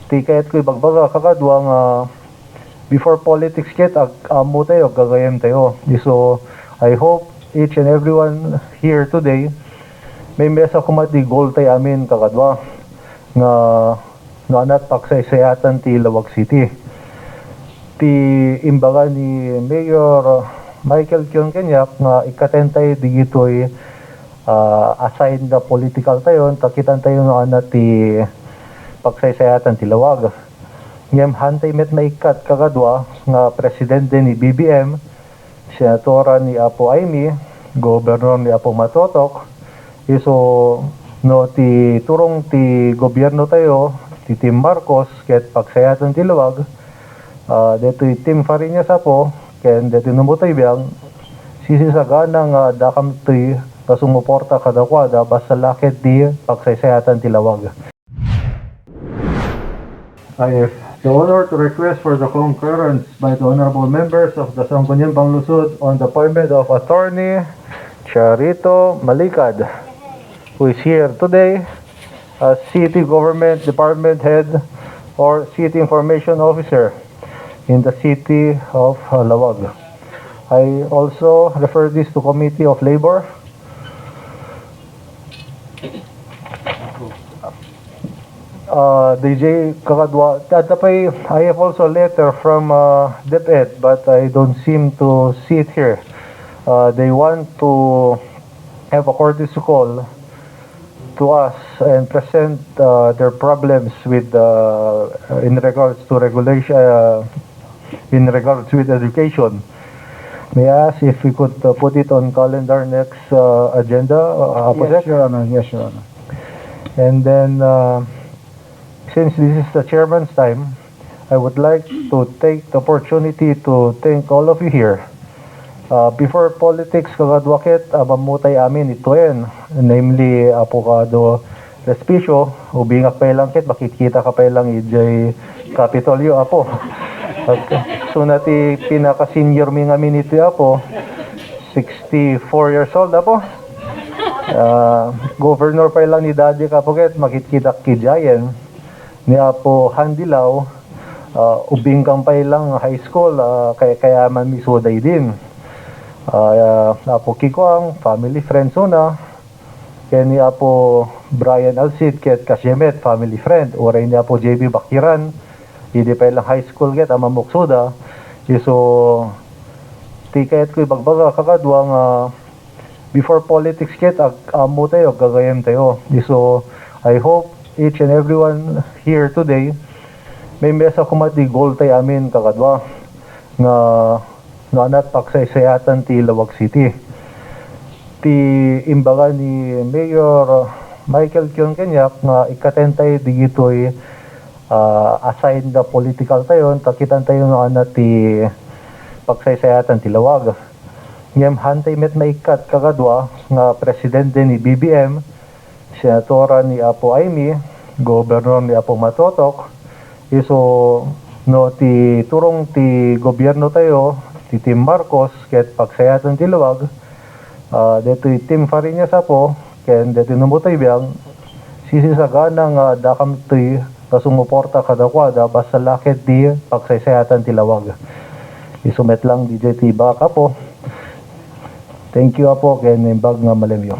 Tiket ko ibagbaga kakadwa nga before politics ket amo tayo gagayem tayo. So I hope each and everyone here today may mesa kumati goal tayo amin kakadwa nga anat paksaysayatan ti Lawag City. Ti imbaga ni Mayor Michael Kion Kenyak nga ikatentay digitoy aside na political tayo, takitan tayo nga anat ti pagsaysayatan ti Lawag. Ngem hantay met maikat kagadwa nga presidente ni BBM, senatora ni Apo Aimee, gobernador ni Apo Matotok. Iso no ti turong ti gobyerno tayo, ti Team Marcos ket pagsayatan ti Lawag. Dito Team Fariñas Apo ken dito numutay biyang sisisagana nga dakam ti kasumuporta kadakwada basta lakit di pagsaysayatan ti Lawag. I have the honor to request for the concurrence by the honorable members of the Sangguniang Panglusod on the appointment of Attorney Charito Malicad, who is here today as City Government Department Head or City Information Officer in the City of Lawag. I also refer this to Committee of Labor. DJ Kakadwa, I have also a letter from DepEd, but I don't seem to see it here. They want to have a courtesy call to us and present their problems with in regards to regulation, in regards with education. May I ask if we could put it on calendar next agenda? Yes, Your Honor. Yes, Your Honor. And then, since this is the chairman's time, I would like to take the opportunity to thank all of you here. Before politics kagadwaket, mamutay amin itoen, namely Apocado Respicio, ubingak pa lang kit, makikita ka pa lang ijay Kapitolyo Apo. So nati pinaka-senior mi ngamin ito Apo, 64 years old Apo. Governor pa lang ni Daddy Kapoket, makikita kijayen ni Apo Handilaw, ubingkang pa lang high school, kaya man misuday din. Apo Kikoang, family friend na, kaya ni Apo Brian Alcid, ket Kasyemet, family friend, oray ni Apo JB Bakiran, hindi pa lang high school ket, amamuksuda. So, tikayat ko ibagbaga kakadwa nga before politics ket amo tayo gagayem tayo. So I hope each and everyone here today may mesa kumati goal tayo amin kakadwa nga anat paksaysayatan ti Lawag City. Ti imbaga ni Mayor Michael Kion Kenyak nga ikatentay digitoy aside na political tayo, takitan tayo nga anat ti pagsaysayatan ti Lawag. Ngem hantay met maikat kagadwa nga presidente ni BBM, senatora ni Apo Aimee, gobernador ni Apo Matotok. Iso no ti turong ti gobyerno tayo, ti Team Marcos ket pagsayatan ti Lawag. Dito Team Fariñas Apo ken dito numutay biyang sisisagana nga dakam ti kasumuporta kadakwada basta lakit di pagsaysayatan ti Lawag. Isumet lang DJ Tiba Apo. Thank you Apo ken imbag nga malemyo.